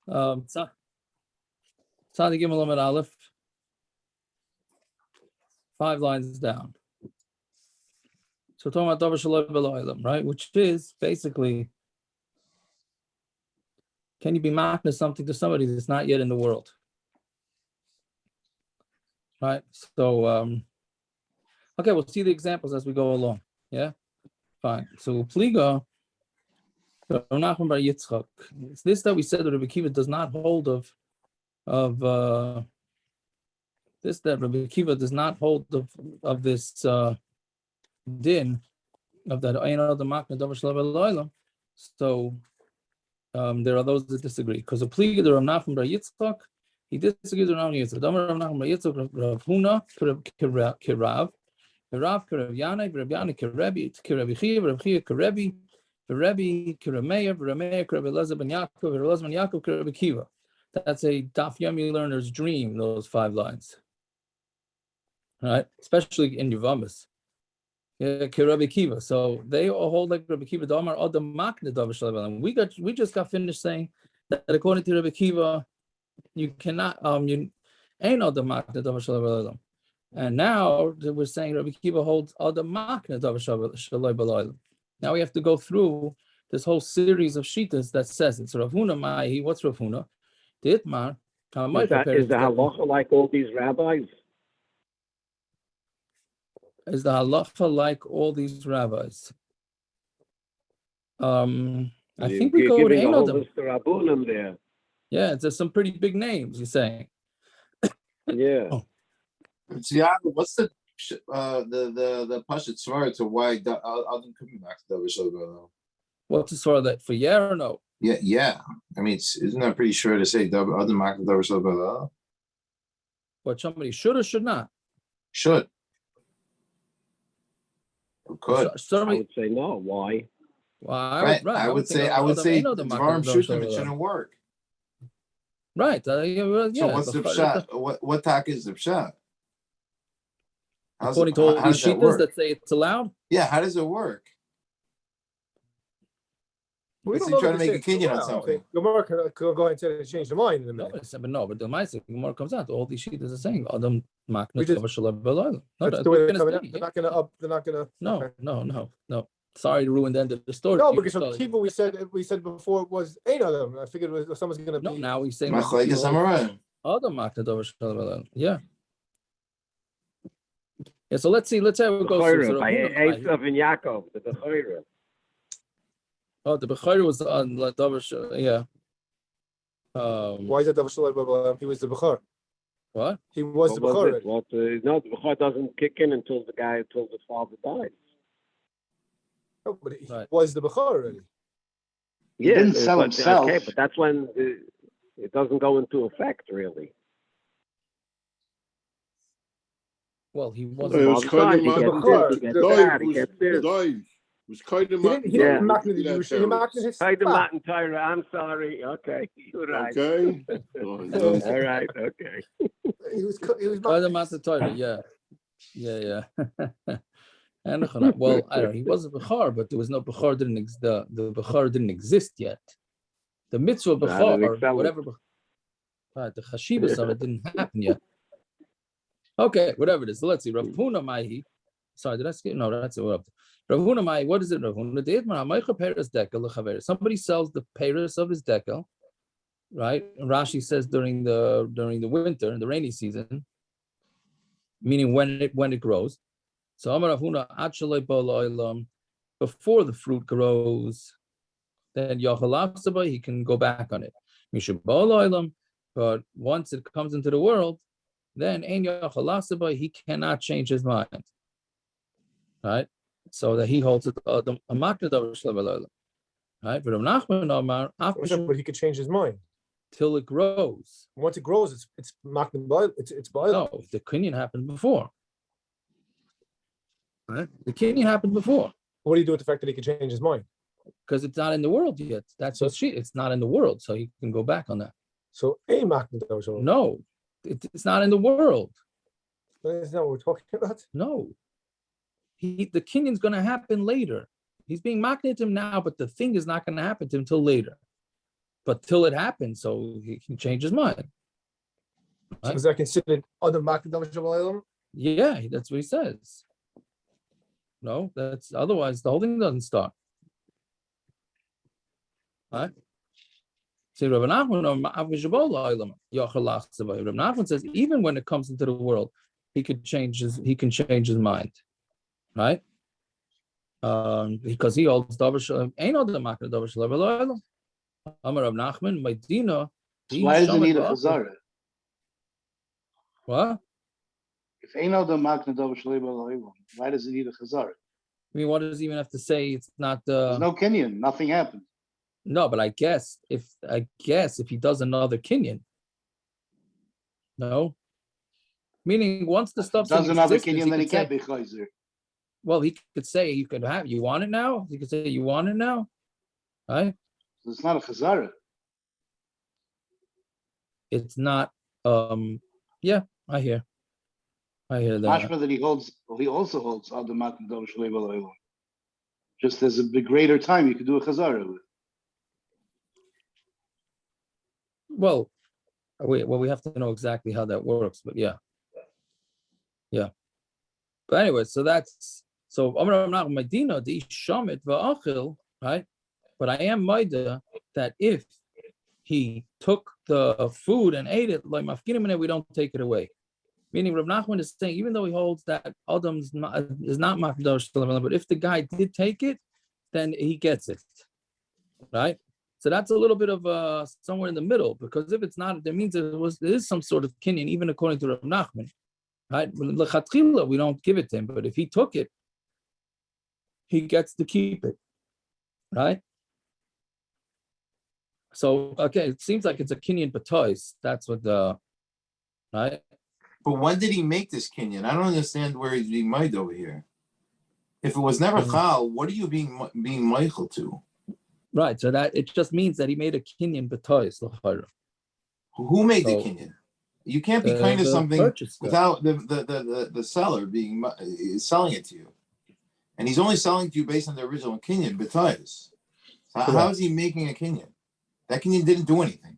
Tzadi Gimel Amud Aleph, 5 lines down. So talking about Davar Shaloi B'Lo'elam, right? Which is basically, can you be makna something to somebody that's not yet in the world? Right? So, okay, we'll see the examples as we go along. Yeah? Fine. So, Pliga, it's this that we said that Rebbi Akiva does not hold of this, that Rebbi Akiva does not hold of this din of that Ein Adam Makna Davar Shaloi B'Lo'elam. So there are those that disagree. Because the Pliga, the Rav Nachman bar Yitzchak, he disagrees with Rav Yitzchak. Rav Nachman bar Yitzchak, Rav Huna, Kirav, Rav Yanai, Rav Yanai Rebbi, Rebbi Chiv, Rav Chiv Rebbi, Rebbi meir, meir Eliezer ben Yaakov, Eliezer ben Yaakov Rebbi Akiva. That's a Daf Yomi learner's dream, those 5 lines. Right? Especially in Yevamos. Yeah, Rebbi Akiva. So they all hold like Rebbi Akiva. Damar Adam Makna Davar Shaloi B'Lo'elam. We just got finished saying that according to Rebbi Akiva, you cannot you ain't Adam Makna Davar Shaloi B'Lo'elam. And now we're saying Rebbi Akiva holds Adam Makna Davar Shaloi B'Lo'elam. Now we have to go through this whole series of shitas that says it. So Rav Huna Ma'i, what's Rav Huna? The Itmar. Is the halacha like all these rabbis? Is the halacha like all these rabbis? I think we go with a whole them. list of rabbunim there. Yeah, there's some pretty big names. You're saying. Yeah. Yeah. What's the Pashat Svar to why Adam coming back to Davar Shaloi B'Lo'elam? What's the sort of that for or no? Yeah. I mean, isn't that pretty sure to say Adam Makna Davar Shaloi B'Lo'elam? What somebody should or should not? Should. Could. I would say no. Why? Well, I would say Dvarim Shutim, it shouldn't work. Right. So what's the pshat? What tak is the pshat? According to all these shitas that say it's allowed? Yeah, how does it work? We don't trying to make a kinyan on something. Gemara could go ahead and say they changed their mind in a minute. But the maaser Gemara comes out. All these shitas are saying Adam Makna just- Davar Shaloi B'Lo'elam. That's the way they're coming out. They're not gonna up. They're not gonna. No. Sorry to ruin the end of the story. No, because some people we said before it was eight of them. I figured it was someone's gonna be. No, now we say Machlekes Amarim. Adam Makna Davar Shaloi B'Lo'elam. Yeah. Yeah. So let's see. Let's have it goes. By Eliezer and Yaakov, the Bechorah. Oh, the Bechorah was on Davar Shaloi. Yeah. Why is that Davar Shaloi B'Lo'elam? He was the Bechor. What? He was the Bechor. No, the Bechor doesn't kick in until the father dies. No, but he was the Bechor already. Yeah, he didn't sell himself. Okay, but that's when it doesn't go into effect, really. Well, he It wasn't. was kind of He didn't knock the Jewish. He knocked his spot. I'm sorry. Okay, you're right. Okay. All right. Okay. He was Yeah. And well, I don't know. He was a Bechor, but there was no Bechor. The Bechor didn't exist yet. The mitzvah Bechor, whatever. The chashivas of it didn't happen yet. Okay, whatever it is. So let's see. Rav Huna Mahi. Sorry, did I skip? No, that's it. Rav Huna Mahi. What is it, Rav Huna? Somebody sells the peiros of his dekel, right? Rashi says during the winter, in the rainy season, meaning when it grows. So Amar Rav Huna, before the fruit grows, then he can go back on it. But once it comes into the world, then he cannot change his mind. Right? So that he holds it a Makna Davar Shaloi B'Lo'elam. Right? But Rav Nachman Amar, but he could change his mind till it grows. Once it grows, it's Makna B'Lo'elam. It's B'Lo'elam. No, the kinyan happened before. Right? The kinyan happened before. What do you do with the fact that he can change his mind? Because it's not in the world yet. That's what it's not in the world, so he can go back on that. So a Makna Davar Shaloi. No, it's not in the world. Isn't that what we're talking about? No. The kinyan's going to happen later. He's being makneh to him now, but the thing is not going to happen to him until later. but till it happens, so he can change his mind. So is that considered other makna davar shalom? Yeah, that's what he says. No, that's otherwise the whole thing doesn't start. Right? See, Rav Nachman says even when it comes into the world, he can change his mind, right? Because he holds davar shalom. Ain't other makna davar shalom. Amar Rav Nachman, my dina. Why does it need a chazara? What? If ain't no the makna davar shalom, why does it need a chazara? I mean, what does he even have to say? It's not. There's no Kenyan. Nothing happened. No, but I guess if he does another kinyan, no. Meaning once the stuff's Does another existence, Kenyan, then he could say- can't be chayzer. Well, he could say you could have. You want it now? He could say you want it now, right? So it's not a chazara. It's not. Yeah, I hear that. Mashma that he also holds other makna davar shalom. Just as a big greater time, you could do a chazara with. Well, we have to know exactly how that works, but yeah. But anyway, so that's Amar Rav Medina the shamit va'achil, right? But I am maida that if he took the food and ate it, like mafkinim, we don't take it away. Meaning Rav Nachman is saying, even though he holds that Adam is not makdash, but if the guy did take it, then he gets it, right? So that's a little bit of somewhere in the middle, because if it's not, that means there is some sort of kinyan, even according to Rav Nachman, right? L'chatchila, we don't give it to him, but if he took it, he gets to keep it, right? So okay, it seems like it's a kinyan b'tois. That's what right. But when did he make this kinyan? I don't understand where he's being made over here. If it was never chal, what are you being meichel to? Right, so that it just means that he made a kinyan b'tois. Who made the kinyan? You can't be kind of something purchaser. without the seller being selling it to you, and he's only selling to you based on the original kinyan b'tois. So how is he making a kinyan? That kinyan didn't do anything.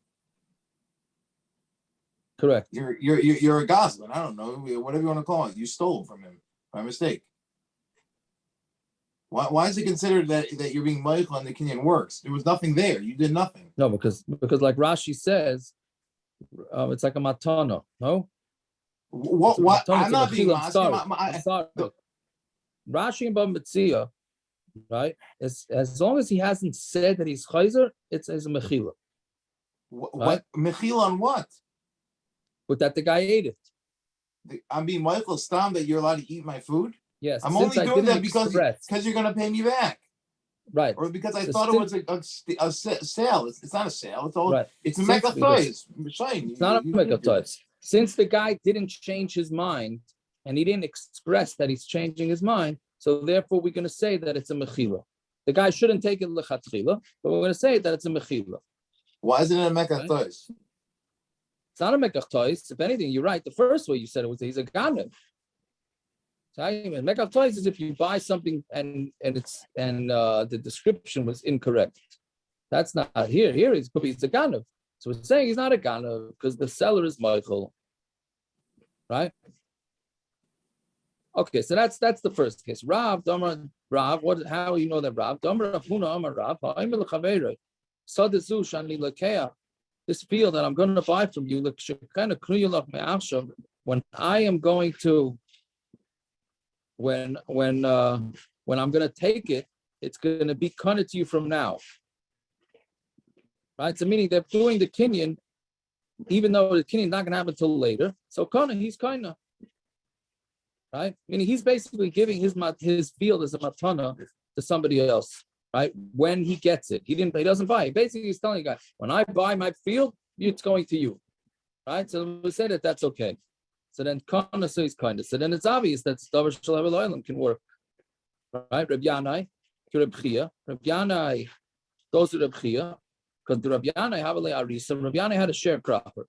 Correct. You're a goslin. I don't know, whatever you want to call it. You stole from him by mistake. Why is it considered that you're being meichel and the kinyan works? There was nothing there. You did nothing. No, because like Rashi says, it's like a matana. No. What? I'm not being Look, Rashi and Bava Metzia, right? As long as he hasn't said that he's chayzer, it's a mechila. What mechila on what? But that the guy ate it. I'm being meichel stam that you're allowed to eat my food. Yes, I'm only doing that because you're going to pay me back, right? Or because I thought it was a sale. It's not a sale. It's all right. It's a megatois. It's not a megatois. Since the guy didn't change his mind and he didn't express that he's changing his mind, so therefore we're going to say that it's a mechila. The guy shouldn't take it lechatchila, but we're going to say that it's a mechila. Why isn't it a megatois? Right? It's not a megatois. If anything, you're right. The first way you said it was he's a ganav. Megatois is if you buy something and the description was incorrect. That's not here. Here he's a ganav. So we're saying he's not a ganav because the seller is Michael, right? Okay, so that's the first case. Rav, Damar, Rav. How you know that Rav? Damar Rav Huna, Amar Rav. This field that I'm going to buy from you, when I am going to. When I'm going to take it, it's going to be conned to you from now, right? So meaning they're doing the kinyan, even though the kinyan is not going to happen until later. So he's kind of, right? Meaning he's basically giving his field as a matana to somebody else, right? When he gets it, he doesn't buy it. Basically, he's telling the guy, when I buy my field, it's going to you, right? So we say that's okay. So then konam is kind of. So then it's obvious that davar shalom can work, right? Reb Yanai to Reb Chia. Reb Yanai goes to Reb Chia because the Reb Yanai have a arisa. Reb Yanai had a sharecropper.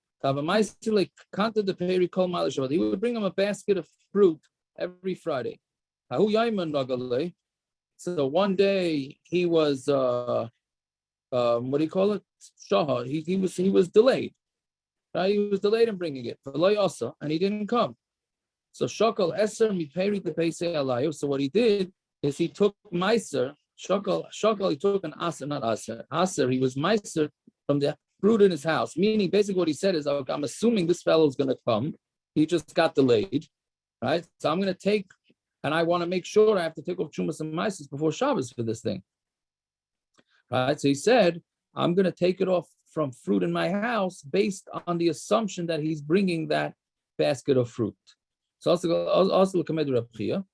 He would bring him a basket of fruit every Friday. So one day he was what do you call it? Shaha. He was delayed. Right? He was delayed in bringing it. And he didn't come. So Shakal Eser Miperi the Peisei Alayu. So what he did is he took maaser. Shakal, he took an aser, not aser. Aser, he was maaser from the fruit in his house. Meaning, basically, what he said is, okay, I'm assuming this fellow is going to come. He just got delayed, right? So I'm going to take, and I want to make sure I have to take off Chumas and Maasers before Shabbos for this thing, right? So he said, I'm going to take it off from fruit in my house based on the assumption that he's bringing that basket of fruit. So also look at Rebbi Chia.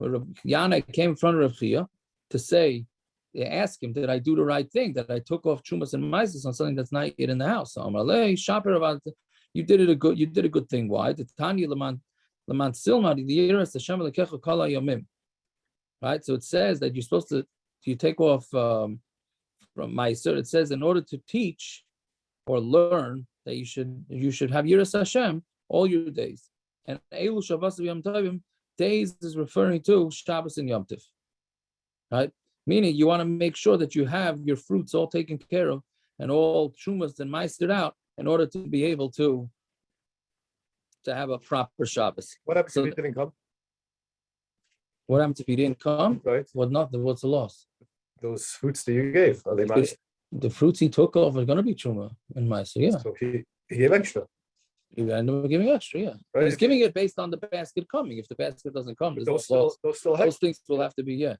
Yanai came in front of Rebbi Chia to say, they asked him, did I do the right thing? That I took off Chumas and Maasers on something that's not yet in the house. So Amalei, Shaper about you did a good thing. Why? The Tanya Laman Silma, the Yeras Hashem Lekecha Kala Yomim. Right? So it says that you're supposed to you take off from maaser. It says in order to teach or learn that you should have Yiras Hashem all your days. And Elu Shabbos Yom Tovim, days is referring to Shabbos and Yom Tov. Right? Meaning you want to make sure that you have your fruits all taken care of and all Trumas and maaser out in order to be able to have a proper Shabbos. What happens if he didn't come? What happens if he didn't come? Right. What's the loss? Those fruits that you gave, are they mine? The fruits he took off are going to be Truma and maaser, yeah. So he gave extra. You end up giving extra, yeah. Right. He's giving it based on the basket coming. If the basket doesn't come, Those still those things will have to be, yeah.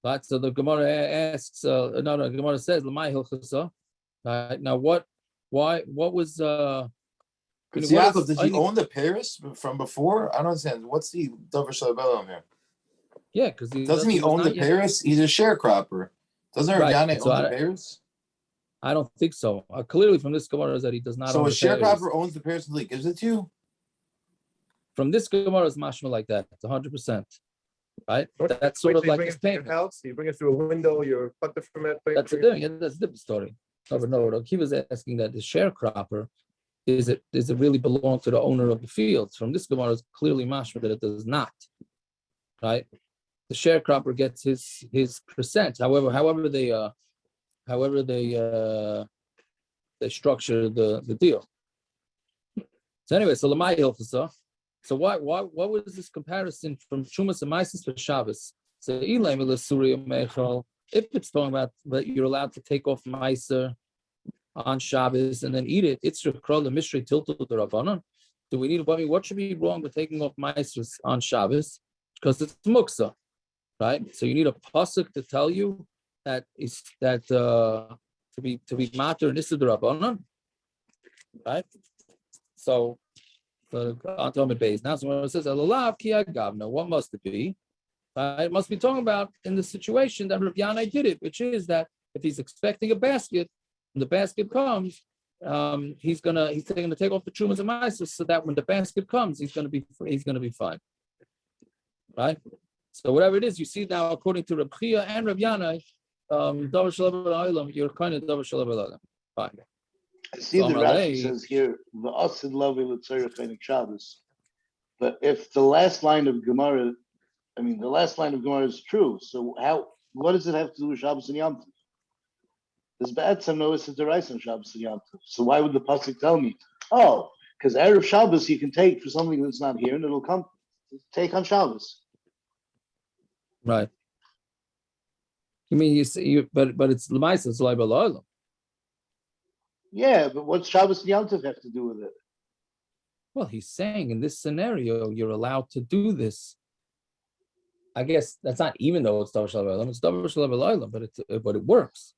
Right. So the Gemara asks, the Gemara says, "L'may hilchasa." Now, what was Because Yaakov, did he own the Paris from before? I don't understand. What's the Davar Shalabel here? Yeah, because doesn't he own the Paris? He's a sharecropper. Doesn't R Yanais own the Paris? I don't think so. Clearly, from this Gemara is that he does not. So own a the sharecropper owns the Paris until he gives it to you. From this Gemara is mashma like that. It's 100%. Right? That's sort of like his payment. House, you bring it through a window, you're cut from it. That's a different story. No, Akiva is asking that the sharecropper is it really belong to the owner of the fields? From this Gemara is clearly mashma that it does not. Right? The sharecropper gets his percent. However they structure the deal. So anyway, so Lamai Hilchasa. So what was this comparison from Chumas and Maaser for Shabbos? So if it's talking about that you're allowed to take off maaser on Shabbos and then eat it, it's Rekrol the Mishrei Tiltul the Rabbanon. Do we need what should be wrong with taking off maaser on Shabbos? Because it's muksa, right? So you need a pasuk to tell you that to be matter and issur the Rabbanon, right? So on Amud base. Now, so when it says Alalav ki agavna, what must it be? It must be talking about in the situation that Rabbi Yanai did it, which is that if he's expecting a basket, and the basket comes, he's gonna take off the trumas and maaser so that when the basket comes, he's gonna be fine, right? So whatever it is, you see now according to Rebbi Chia and Rabbi Yanai, davar shel olam, you're kind of davar shel olam. Fine. I see the Rashi says here, "V'asid lavi l'tzorech Shabbos." But if the last line of Gemara, the last line of Gemara is true, so what does it have to do with Shabbos and Yom Tov? There's ba'atzam no issur d'oraisa on Shabbos and Yom Tov. So why would the pasuk tell me, because Erev Shabbos you can take for something that's not here and it'll come take on Shabbos. Right. You mean but it's l'maisa, it's like b'lo'olam. Yeah, but what's Shabbos and Yom Tov have to do with it? Well, he's saying in this scenario, you're allowed to do this. I guess that's not even though it's davar shel olam, it's davar shel olam, but it works.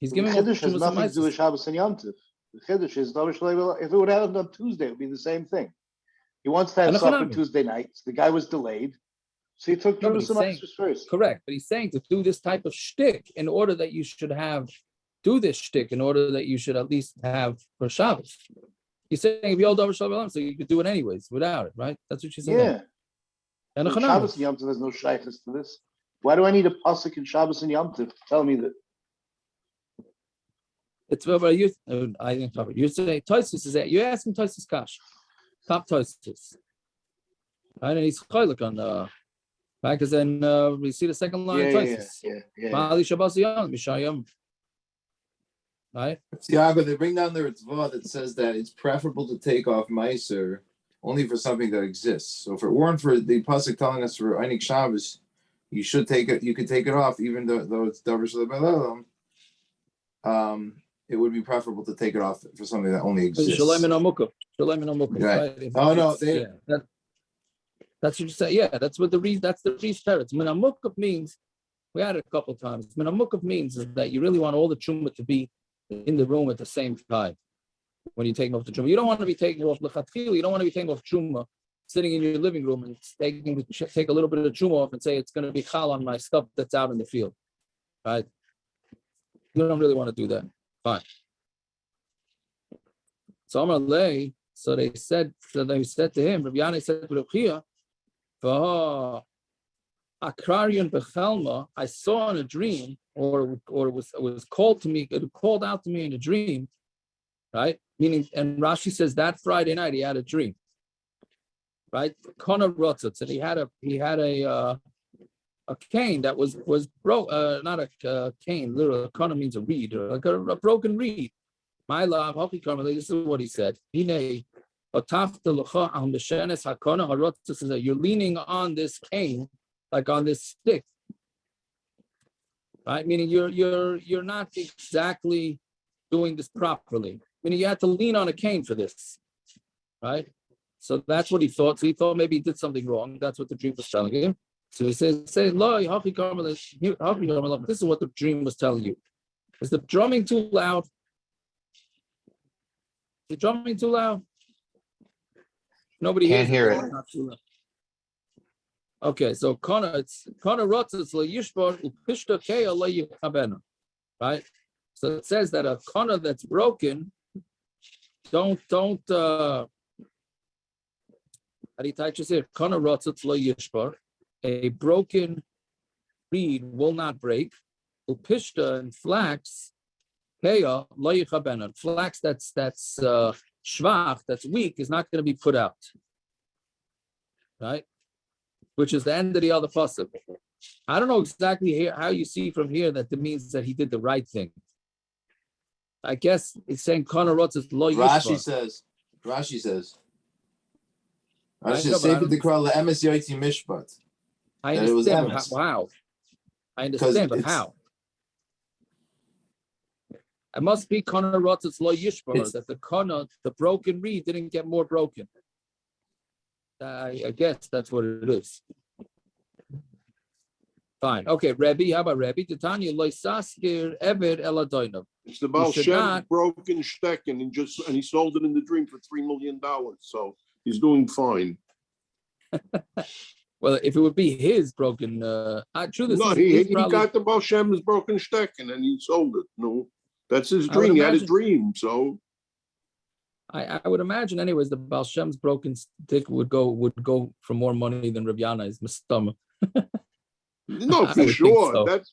He's giving the Chiddush has nothing to do with Shabbos and Yom Tov. The Chiddush is davar shel olam. If it would have happened on Tuesday, it would be the same thing. He wants to have supper Tuesday night. The guy was delayed, so he took Jerusalem first. Correct, but he's saying to do this type of shtick in order that you should do this shtick in order that you should at least have for Shabbos. He's saying if you all davar shel olam, so you could do it anyways without it, right? That's what she's saying. Yeah. And Shabbos and Yom Tov has no shaykhs to this. Why do I need a pasuk in Shabbos and Yom Tov to tell me that? It's about you. I didn't cover it. You say Tosis is that you're asking Tosis Kash, top Tosis, right? And he's chaylik on Right? Because then we see the second line. Yeah. Ma'ali Shabbos Yom, Mishayim. Right? Yaakov, they bring down their tzvah that says that it's preferable to take off maaser only for something that exists. So if it weren't for the pasuk telling us for Einik Shabbos, you should take it. You could take it off, even though it's davar shel b'leilam. It would be preferable to take it off for something that only exists. Shalom and Amukah. Right? Oh no, that's what you say. Yeah, that's what that's the Reed's parrots. Minamukah means, we had it a couple of times. Minamukah means is that you really want all the trumah to be in the room at the same time when you're taking off the trumah. You don't want to be taking off lechatchila. You don't want to be taking off trumah sitting in your living room and take a little bit of trumah off and say it's going to be chal on my stuff that's out in the field. Right? You don't really want to do that. Fine. So they said to him, Rabbi Yanai said to Rabbi Akiva, I saw in a dream, or it was called to me, it called out to me in a dream, right? Meaning, and Rashi says that Friday night he had a dream, right? Konam rotzot, and he had a cane that was broke, not a cane, literally, a konam means a reed, or like a broken reed. My love, this is what he said. You're leaning on this cane, like on this stick, right? Meaning you're not exactly doing this properly. Meaning you had to lean on a cane for this, right? So that's what he thought. So he thought maybe he did something wrong. That's what the dream was telling him. So he says, this is what the dream was telling you. Is the drumming too loud? The drumming too loud? Nobody can't hear it. Not too loud. Okay, so right? So it says that a konam that's broken, how do you touch it? A broken reed will not break. Upishta and flax, flax that's shvach, that's weak, is not going to be put out. Right? Which is the end of the other pasuk. I don't know exactly how you see from here that it means that he did the right thing. I guess it's saying konam rotzos lo yishbar. Rashi says. Sefer Dikra le'emes yoytzi mishpat. I understand, but how? I understand, but how? It must be konam rotzos lo yishbar, that the broken reed didn't get more broken. I guess that's what it is. Fine. Okay, Rebbi. How about Rebbi? Titania loisaskir eved eladoinov. It's the Baal Shem broken stecken and he sold it in the dream for $3 million. So he's doing fine. Well, if it would be his broken, he got the Baal Shem's broken stecken and he sold it. No, that's his dream. He had a dream. So I would imagine, anyways, the Baal Shem's broken stick would go for more money than Rabbi Yanai's stomach. No, for sure. So. That's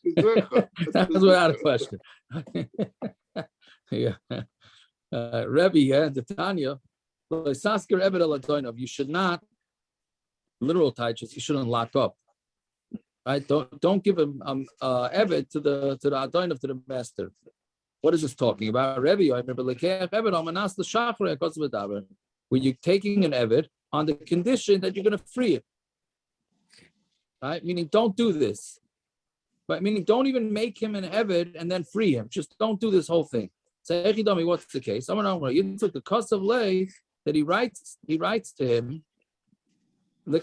without a question. Yeah. Rebbi, the Tanya, you should not, literal titles, you shouldn't lock up. Right? Don't give him eved to the Adonov, to the master. What is this talking about? Rebbi, I remember when you're taking an eved on the condition that you're going to free it. Right? Meaning, don't do this. But meaning, don't even make him an eved and then free him. Just don't do this whole thing. Say, what's the case? You took the cost of lay that he writes to him. When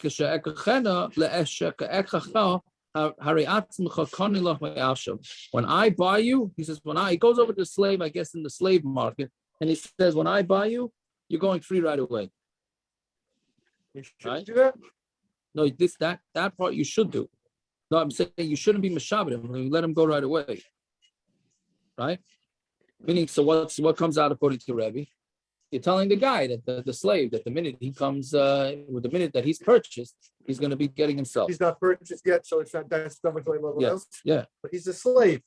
I buy you, he says, he goes over to the slave, I guess in the slave market, and he says, when I buy you, you're going free right away. Right? Do that? No, that part you should do. No, I'm saying you shouldn't be mashabed him. You let him go right away. Right? Meaning, so what comes out according to Rebbi? You're telling the guy that the slave that the minute he comes, with the minute that he's purchased, he's going to be getting himself. He's not purchased yet, so it's not that stomach level. Yes, yeah. But he's a slave.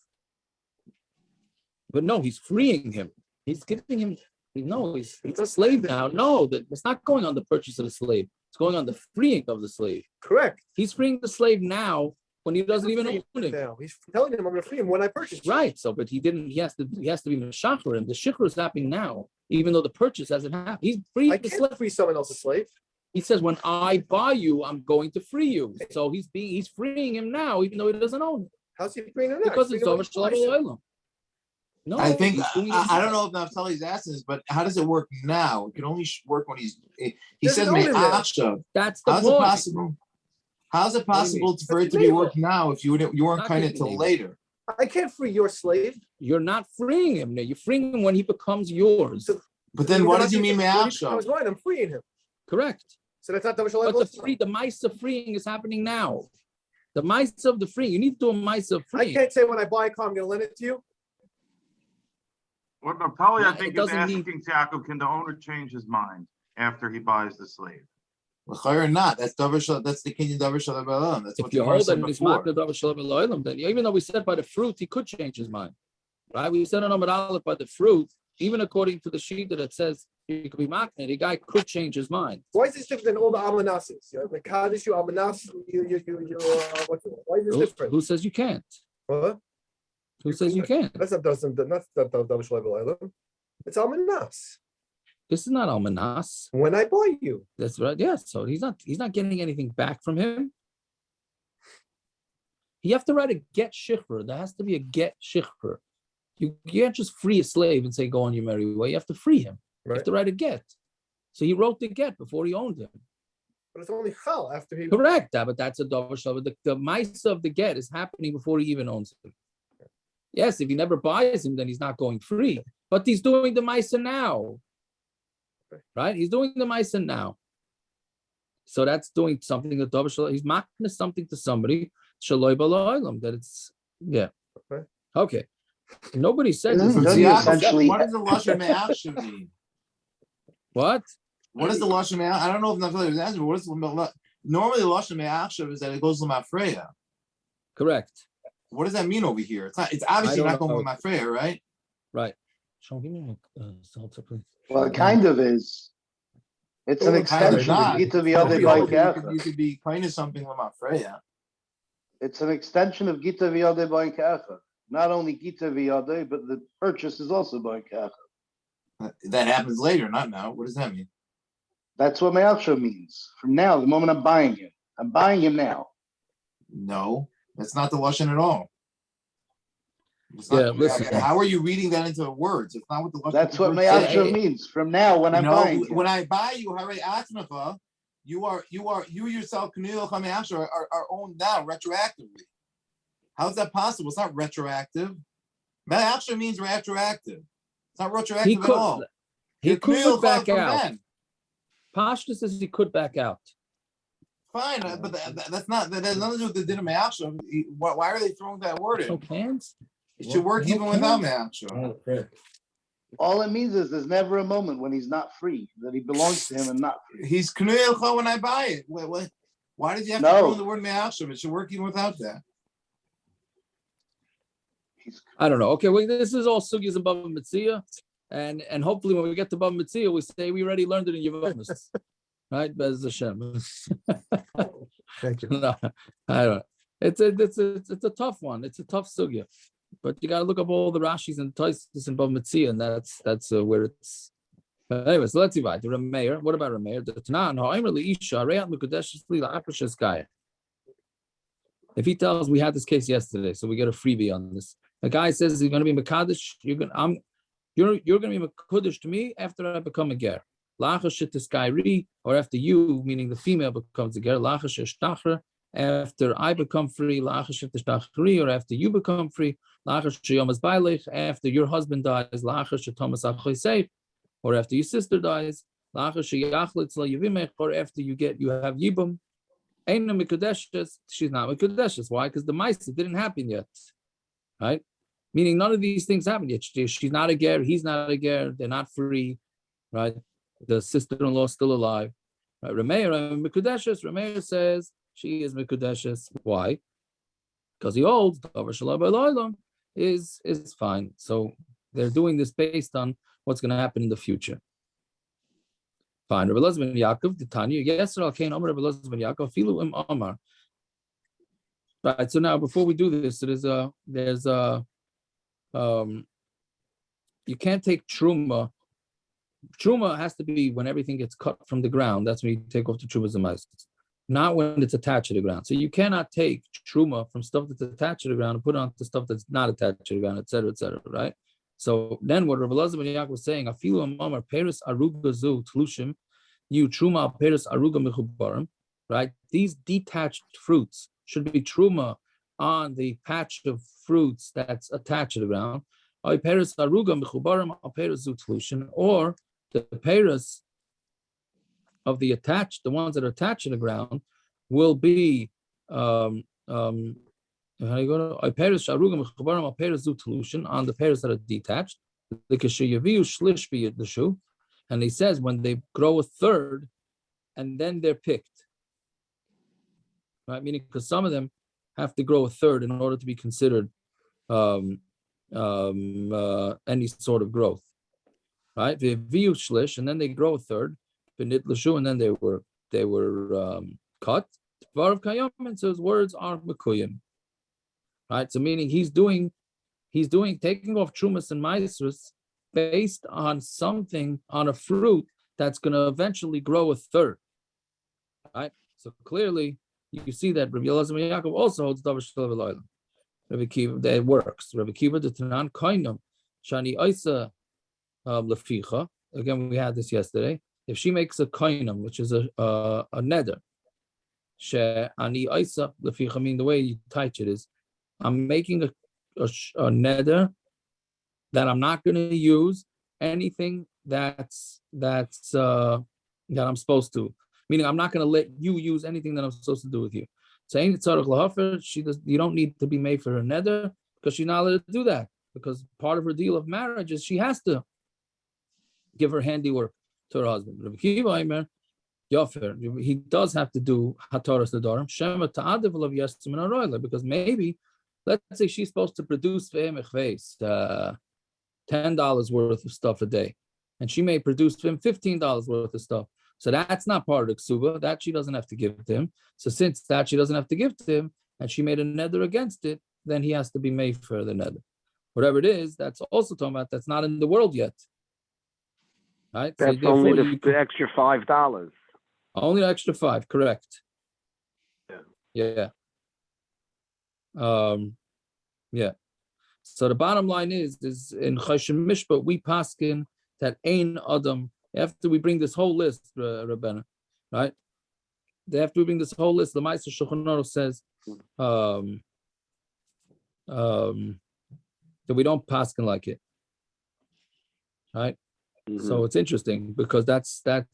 But no, he's freeing him. He's giving him. No, he's a slave now. No, that's not going on the purchase of the slave. It's going on the freeing of the slave. Correct. He's freeing the slave now when he doesn't even own it. Now he's telling him, "I'm going to free him when I purchase." Right. So, but he didn't. He has to be Meshachar him. The shikhr is happening now, even though the purchase hasn't happened. He's free I the can't slave. free someone else's slave. He says, "When I buy you, I'm going to free you." So he's freeing him now, even though he doesn't own it, How's he freeing him now? because it's over Shalom Elolam. No, I think he's doing it I don't know if Naftali's asking this, but how does it work now? It can only work when he There's says no limit. me'achshav. That's the How's it point. possible? How's it possible for it to be That's work now if you weren't Not kind of getting till it. later? I can't free your slave. You're not freeing him now. You're freeing him when he becomes yours. So- But then what does he mean When he becomes me'achshav? mine, I'm freeing him. Correct. So that's not the But the maaser freeing is happening now. The maaser of the freeing. You need to do a maaser of I freeing. can't say when I buy a car, I'm going to lend it to you. What Napali, Yeah, I think, it is doesn't mean- asking Yaakov, can the owner change his mind after he buys the slave? Or not? That's that's the Kenyan davar shalom ba'olam. That's what If the you Gemara hold said that it's before. makna davar shalom elolam, then even though we said by the fruit, he could change his mind. Right? We said on Amud Aleph by the fruit, even according to the sheet that says he could be makna, the guy could change his mind. Why is this different than all the almanases? The Kaddish, you almanas, why is this different? Who says you can't? What? Who says you can't? That's not double shalom. It's almanas. This is not almanas. When I buy you. That's right. Yes. So he's not getting anything back from him. You have to write a get shikhr. There has to be a get shikhr. You can't just free a slave and say go on your merry way. You have to free him. You have Right. to write a get. So he wrote the get before he owned him. But it's only chal after he. Correct. But that's a davar shalom. The maaser of the get is happening before he even owns him. Yes, if he never buys him, then he's not going free. But he's doing the maaser now. Right? He's doing the maaser now. So that's doing something that davar shalom. He's makna something to somebody. Shaloi b'lo'olam. That it's Okay. Nobody said this. Doesn't Yeah, essentially- what does the lashon me'achshav mean? What? What is the lashon me'achshav? I don't know if Naftali was answering. What is normally the lashon me'achshav is that it goes l'mafreya. Correct. What does that mean over here? It's not. It's obviously I not don't going with mafreya, right? Right. Sean, give me a seltzer, please. Well, it kind of is. It's an Well, kind of extension not. of Gita You V'Yodei could be kind of something with mafreya. It's an extension of Gita V'Yodei B'Kacha. Not only Gita V'Yodei, but the purchase is also B'Kacha. That happens later, not now. What does that mean? That's what Me'achshav means. From now, the moment I'm buying him. I'm buying him now. No, that's not the lashon at all. It's Yeah, not, listen. How are you reading that into words? It's not what the lashon. That's what words say. Me'achshav means. From now, when I'm buying him. When I buy you, Hare Atmacha, you yourself, are owned now retroactively. How is that possible? It's not retroactive. Me'achshav means retroactive. It's not retroactive at all. He You're could K'nil back from out. then. Pashta says he could back out. Fine, but that's not. That has nothing to do with the din of me'achshav. Why are they throwing that word No in? cans? It should work No even without cans? me'achshav. All it means is there's never a moment when he's not free, that he belongs to him and not free. He's K'nil when I buy it. Why did you have to No. throw in the word me'achshav? It should work even without that. I don't know. Okay, well, this is all sugyas above Mitzia, and hopefully when we get to above Mitzia, we say we already learned it in Yevamos, right? Bez Hashem. Thank you. No, I don't know. It's a tough one. It's a tough sugya, but you got to look up all the Rashis and Taisus and above Mitzia, and that's where it's. But anyway, so let's see. The meir. What about meir? The Tanan ha'imrli isha reyat mekudeshes li la'aprishas gaya. If he tells we had this case yesterday, so we get a freebie on this. The guy says he's going to be Mekadesh. You're going to be Mekadesh to me after I become a ger. Or after you, meaning the female becomes a ger. After I become free, or after you become free, after your husband dies, or after your sister dies, or after you have yibum. She's not Mekudeshes. Why? Because the maaser didn't happen yet. Right? Meaning none of these things happen yet. She's not a ger, he's not a ger, they're not free. Right? The sister-in-law is still alive. Right? Remeir says she is Mekudeshes. Why? Because he holds davar shalom b'lo'olam is fine. So they're doing this based on what's going to happen in the future. Fine. Rebbi Eliezer ben Yaakov, the Tanya. Yes, Rebbi Eliezer ben Yaakov. Filu im Amar. Right. So now, before we do this, there's you can't take terumah. Terumah has to be when everything gets cut from the ground. That's when you take off the terumahs and maaser, not when it's attached to the ground. So you cannot take terumah from stuff that's attached to the ground and put it on to stuff that's not attached to the ground, etc., right? So then what Rebbi Eliezer ben Yaakov was saying, afilu amar peris aruga zu tlushim, you truma peris aruga mechubarim, right? These detached fruits should be truma on the patch of fruits that's attached to the ground. Or peris aruga mechubarim or peris zu tlushin, or the peris of the attached, the ones that are attached to the ground, will be on the pears that are detached. And he says when they grow a third and then they're picked, right? Meaning because some of them have to grow a third in order to be considered any sort of growth, right? And then they grow a third, and then they were cut. And so his words are mekuyim. Right, so meaning he's doing taking off trumas and maasers based on something, on a fruit that's going to eventually grow a third. Right, so clearly you see that Rebbi Eliezer ben Yaakov also holds davar shel v'loylam. Rebbi Akiva, that works. Rebbi Akiva the tanan konam shani isa leficha. Again, we had this yesterday. If she makes a konam, which is a neder, she ani isa leficha, I mean the way you touch it is, I'm making a neder that I'm not going to use anything that's that I'm supposed to. Meaning, I'm not going to let you use anything that I'm supposed to do with you. Saying you don't need to be made for her neder because she's not allowed to do that. Because part of her deal of marriage is she has to give her handiwork to her husband. He does have to do hataras nedarim shema ta'adiv of yastim and aroila, because maybe, let's say she's supposed to produce $10 worth of stuff a day, and she may produce for him $15 worth of stuff. So that's not part of the ksuba. That she doesn't have to give to him. So since that she doesn't have to give to him, and she made a neder against it, then he has to be made for the neder. Whatever it is, that's also talking about that's not in the world yet. Right? That's so only the extra $5. Only extra 5, correct. Yeah. Yeah. So the bottom line is in Choshen Mishpat we paskin that ein adam. After we bring this whole list, Rebbeinu, right? After we bring this whole list, the maaser Shulchan Aruch says that we don't paskin like it, right? Mm-hmm. So it's interesting because that's the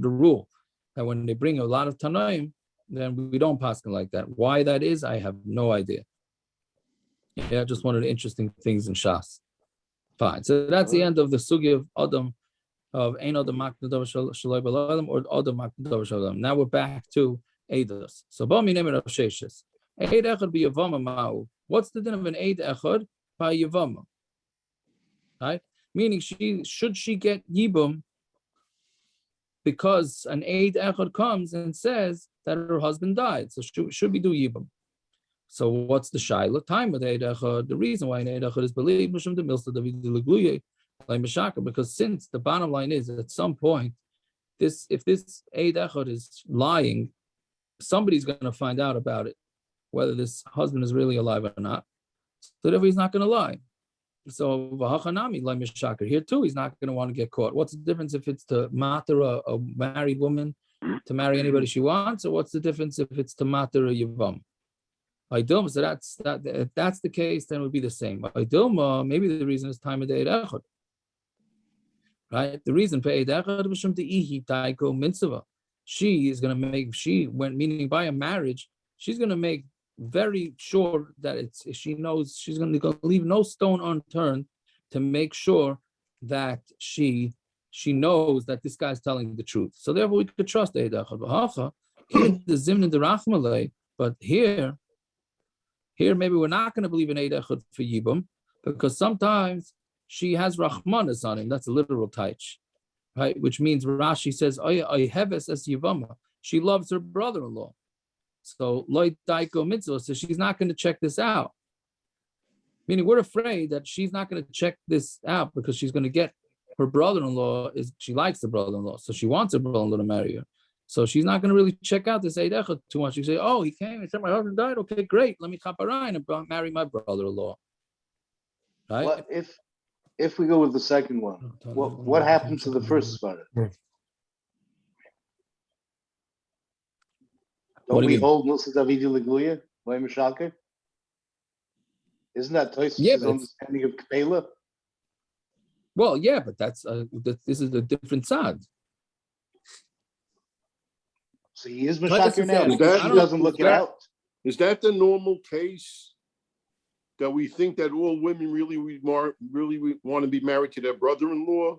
rule, that when they bring a lot of Tanaim, then we don't paskin like that. Why that is, I have no idea. Yeah, just one of the interesting things in Shas. Fine. So that's the end of the sugi of Adam, of Ein Adam Makna Davar Shaloi B'Olam or Adam Makna Davar Shaloi. Now we're back to Eidos. So Bami Nemer of Sheshes. Eid Echad B'Yavama Ma'u. What's the din of an Eid Echad by Yavama? Right? Meaning should she get yibum because an Eid Echad comes and says that her husband died. So should we do yibum? So what's the shaila? Time with Eid Echad. The reason why an Eid Echad is believed, because since the bottom line is at some point, if this Eid Echad is lying, somebody's going to find out about it, whether this husband is really alive or not. So therefore he's not going to lie. So here too, he's not going to want to get caught. What's the difference if it's to matter a married woman to marry anybody she wants, or what's the difference if it's to matter a yibum? So if that's the case, then it would be the same. Maybe the reason is time of the Eid Echad. Right? The reason for Eid Echad is she is going to make, meaning by a marriage, she's going to make very sure that she knows she's going to leave no stone unturned to make sure that she knows that this guy's telling the truth. So therefore we could trust Eid Echad. But here maybe we're not going to believe in Eid Echad for yibum, because sometimes she has rachmanis on him. That's a literal taich. right? Which means Rashi says, I have as yibum. She loves her brother-in-law. So loy daiko mitzvah, so she's not going to check this out. Meaning we're afraid that she's not going to check this out because she's going to get her brother-in-law, she likes the brother-in-law, so she wants her brother-in-law to marry her. So she's not going to really check out this Eidecha too much. She say, oh, he came and said my husband died. Okay, great. Let me chaparine and marry my brother-in-law. Right? What if we go with the second one? What happened to the first svara? Don't we hold Nilsa Davidi Leguya, Loim Shaker? Isn't that Toys's understanding of Kapela? Well, yeah, but this is a different side. So he is Mashaker now because she doesn't look it out. Is that the normal case? That we think that all women really want to be married to their brother-in-law?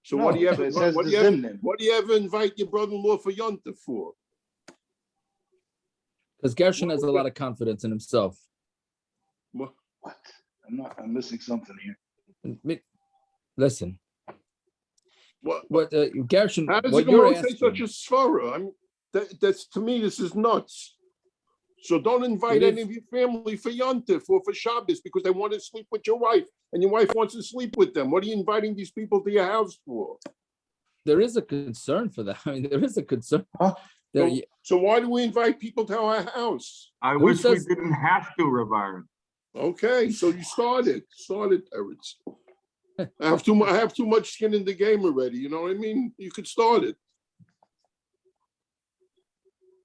So No, what do you ever invite your brother-in-law for Yonta for? Because Gershon has a lot of confidence in himself. What? I'm missing something here. Listen. What Gershon, how does what the you're Gemara asking, say such a svara? I mean, that's to me, this is nuts. So don't invite any of your family for Yontif or for Shabbos because they want to sleep with your wife and your wife wants to sleep with them. What are you inviting these people to your house for? there is a concern for that. I mean, there is a concern. Huh? So why do we invite people to our house? I wish we didn't have to, Rabbi. Okay, so you started, Teretz. I have too much skin in the game already. You know what I mean? You could start it.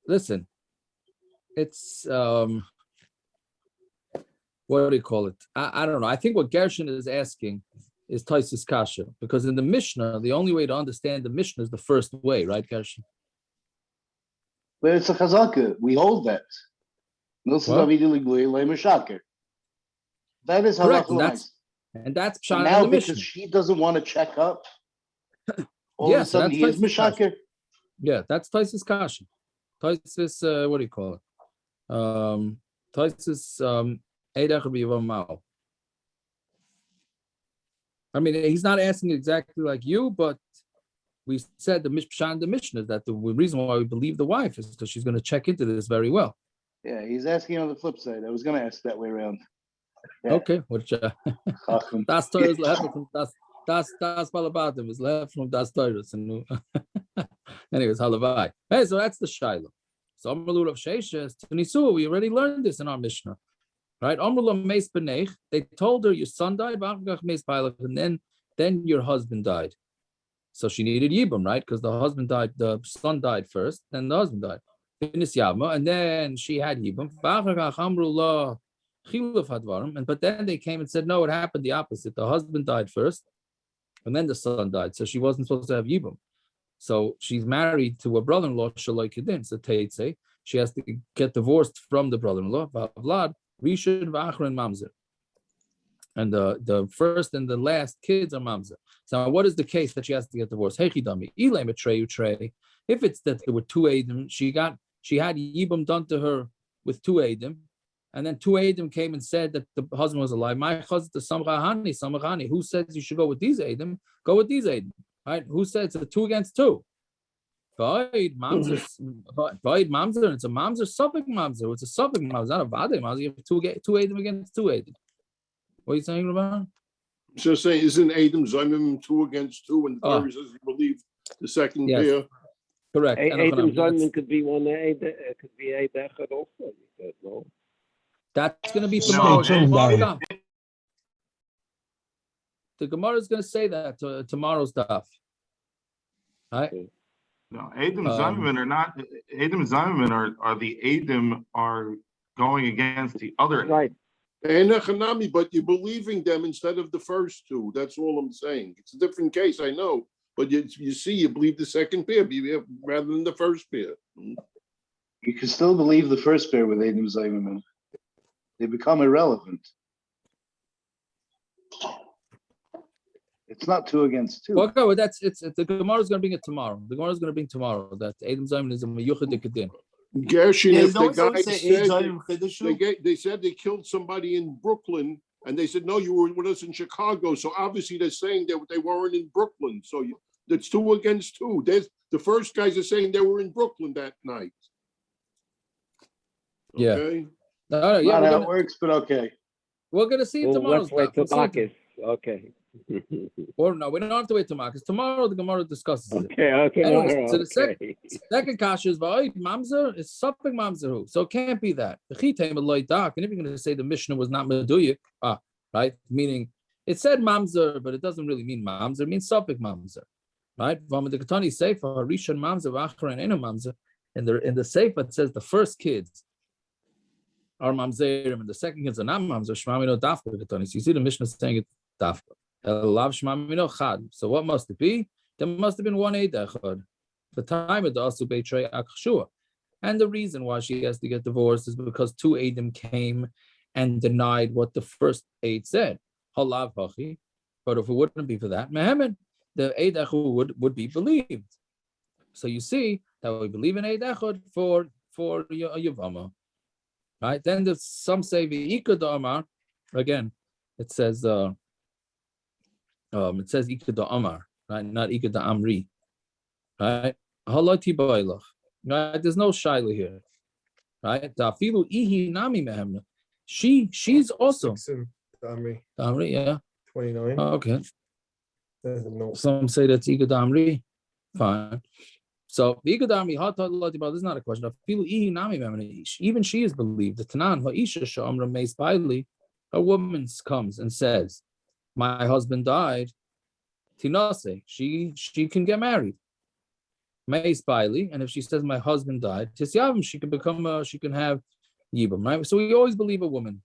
Listen, it's what do you call it? I don't know. I think what Gershon is asking is Taisus Kasha, because in the Mishnah, the only way to understand the Mishnah is the first way, right, Gershon? But it's a chazaka. We hold that. That is Correct, halacha. and that's So Pshat now in the because Mishnah. she doesn't want to check up, all Yeah, of a sudden so he is that's Taisus mishaker. Yeah, that's Taisus Kasha. Taisus, what do you call it? Taisus Eidach B'Yivamau. I mean, he's not asking exactly like you, but we said the Mishpshan, the Mishnah, that the reason why we believe the wife is because she's going to check into this very well. Yeah, he's asking on the flip side. I was going to ask that way around. Yeah. Okay, which das Torah is left from das Balabatim is left from das Torah. Anyways, halavai. Hey, so that's the Shiloh. So Amrul of Sheishes to Nisu, we already learned this in our Mishnah, right? Amrul Meis Benech, they told her your son died, and then your husband died. So she needed yibum, right? Because the husband died, the son died first, then the husband died. And then she had yibum. But then they came and said, no, it happened the opposite. The husband died first, and then the son died. So she wasn't supposed to have yibum. So she's married to a brother-in-law, Shaloi Kedin. So Teitze, she has to get divorced from the brother-in-law, Vlad, Rishon, V'achron, Mamzer. And the first and the last kids are Mamzer. So what is the case that she has to get divorced? If it's that there were two Eidim, she had yibum done to her with two Eidim, and then two Eidim came and said that the husband was alive. My husband, the Samachani, who says you should go with these Eidim? Go with these Eidim. Right? Who said it's a 2 against 2? Vaid Mamzer, it's a Mamzer, Suffolk Mamzer. It's a Suffolk Mamzer, not a Vade Mamzer. You have two Eidim against 2 Eidim. What are you saying about? So saying, isn't Adam Zayim 2 against 2, and the Torah says you believe the second pair? Correct. Adam Zayim could be one. It could be a Echad also. You said no. That's going to be tomorrow. No, The Gemara is going to say that tomorrow's daf. Right? No, Adam Zayim are not. Adam Zayim are the Adam are going against the other. Right. But you're believing them instead of the first two. That's all I'm saying. It's a different case, I know. But you see, you believe the second pair rather than the first pair. You can still believe the first pair with Adam Zayim. They become irrelevant. It's not 2 against 2. Well, okay, well, the Gemara is going to bring it tomorrow. The Gemara is going to bring tomorrow that Adam Zayim is a meyuchad kedin. Gershon, if the guy said they said they killed somebody in Brooklyn, and they said no, you were with us in Chicago. So obviously they're saying that they weren't in Brooklyn. So That's 2 against 2. There's the first guys are saying they were in Brooklyn that night. Yeah. Okay? All right, yeah, Not we're how gonna, it works, but okay. we're gonna see Well, tomorrow's let's wait daf. till We'll see Bacchus. Okay. or no, we don't have to wait tomorrow because tomorrow the Gemara discusses it. Okay, Anyways, tomorrow. so the Okay. second kasha is va'oid mamzer is something mamzer who, so it can't be that. The chitem aloy dak, and if you're going to say the Mishnah was not meduyik, right, meaning it said mamzer, but it doesn't really mean mamzer. It means something mamzer, right? V'amad the katani seifa rishon mamzer v'achron eno mamzer. In the seifa it says the first kids are mamzerim and the second kids are not mamzer. Shmamino dafka katani. So you see the Mishnah saying it dafka. So what must it be? There must have been one eid echad. The time of the asu beitrei akshua, and the reason why she has to get divorced is because 2 eidim came and denied what the first eid said. Halav hachi. But if it wouldn't be for that, mehemen, the eid echad would be believed. So you see that we believe in eid echad for yivama, right? Then some say v'ika da'amar. Again, it says. It says Ikeda Amar, right? Not Ikeda Amri, right? Halati Bailach, right? There's no Shaila here, right? Dafilu Ihi Nami Mehemna. She's also Amri, Amri, yeah. 29. Okay. No. Some say that's Ikeda Amri. Fine. So Ikeda Amri, Halati Bailach. This is not a question. Dafilu Ihi Nami Mehemna. Even she is believed. The Tanan Ha'isha Sha'amra Meis Baili. A woman comes and says, my husband died. Tinase, she can get married. Meis Baili, and if she says my husband died, Tisyavim, she can become she can have yibum, right? So we always believe a woman,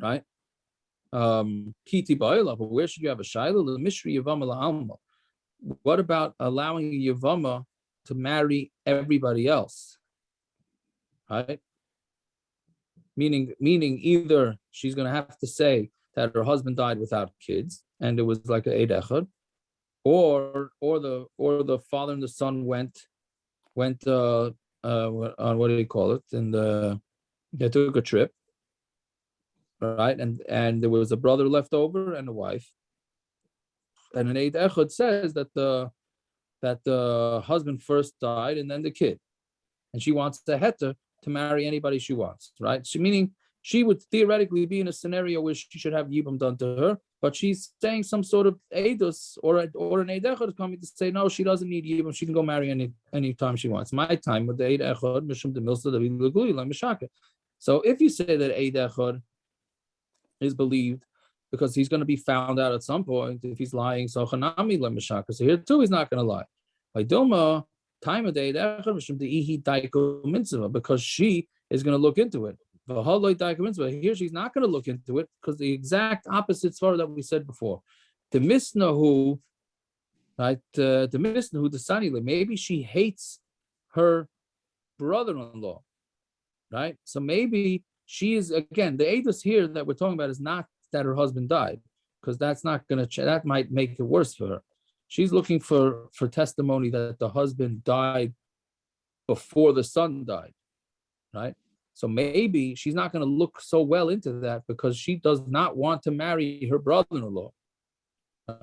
right? Kiti Baila, but where should you have a shaila? The Mishri Yevama La'alma. What about allowing a Yevama to marry everybody else? Right? Meaning either she's gonna have to say that her husband died without kids, and it was like an eid echad, or the father and the son went on what do you call it? And they took a trip, right? And there was a brother left over and a wife, and an eid echad says that the husband first died and then the kid, and she wants the heter to marry anybody she wants, right? Meaning she would theoretically be in a scenario where she should have yibum done to her, but she's saying some sort of eidus or an eid echad is coming to say no, she doesn't need yibum. She can go marry any time she wants. My time with the eid echad mishum de milsa de. So if you say that eid echad is believed because he's going to be found out at some point if he's lying, so chanami lemishaka. So here too, he's not going to lie. Idoma time of the eid echad mishum de ihi daiko mitzvah, because she is going to look into it. Here she's not going to look into it because the exact opposite svara that we said before. The misnahu, right? The misnahu, the sanile. Maybe she hates her brother-in-law, right? So maybe she is, again, the edus here that we're talking about is not that her husband died, because that's not going to, that might make it worse for her. She's looking for testimony that the husband died before the son died, right? So maybe she's not going to look so well into that because she does not want to marry her brother-in-law,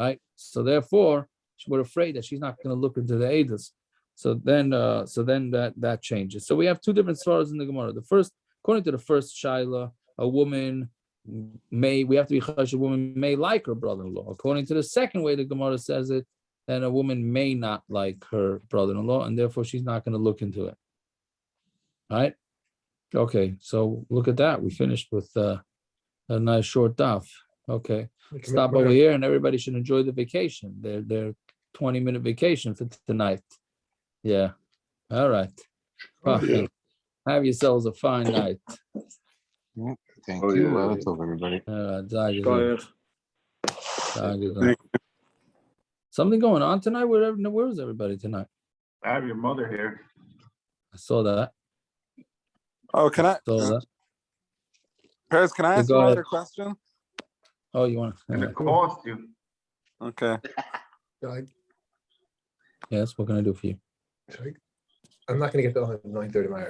right? So therefore, we're afraid that she's not going to look into the edus. So then that changes. So we have 2 different svaras in the Gemara. The first, according to the first shaila, a woman may like her brother-in-law. According to the second way the Gemara says it, then a woman may not like her brother-in-law, and therefore she's not going to look into it. All right? Okay, so look at that. We finished with a nice short daf. Okay, stop over here, and everybody should enjoy the vacation. Their 20-minute vacation for tonight. Yeah. All right. Okay. Have yourselves a fine night. Thank you. That's all, everybody. Something going on tonight? Where is everybody tonight? I have your mother here. I saw that. Oh, can I? Paris, can I ask you another question? Oh, you want And it cost you. Okay. Yes, what can I do for you? I'm not going to get the 9:30 tomorrow.